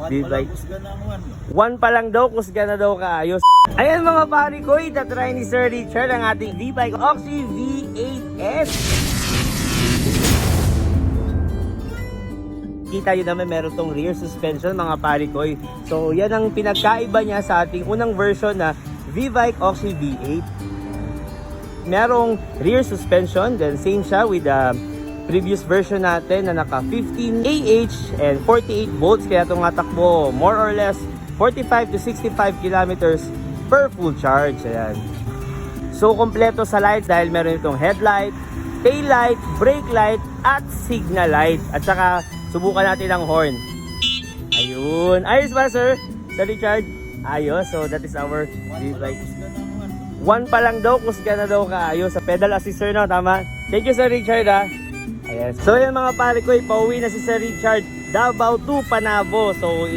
V-Bike. One pa lang daw, kusga na daw kaayos. Ayan mga pari ko, itatry ni Sir Richard ang ating V-Bike Oxy V8S. Kita nyo naman meron tong rear suspension mga pari ko. So yan ang pinagkaiba niya sa ating unang version na V-Bike Oxy V8. Merong rear suspension, then same siya with the previous version natin na naka 15 AH and 48 volts. Kaya itong takbo more or less 45 to 65 kilometers per full charge. Ayan. So kompleto sa lights dahil meron itong headlight, tail light, brake light at signal light. At saka subukan natin ang horn. Ayun. Ayos ba sir? Sir Richard? Ayos. So that is our V-Bike. One pa lang daw, kusga na daw kaayos. Sa pedal assist sir, no? Tama? Thank you Sir Richard ha. Ayan. So yan mga pare ko, pauwi na si Sir Richard Davao to Panabo. So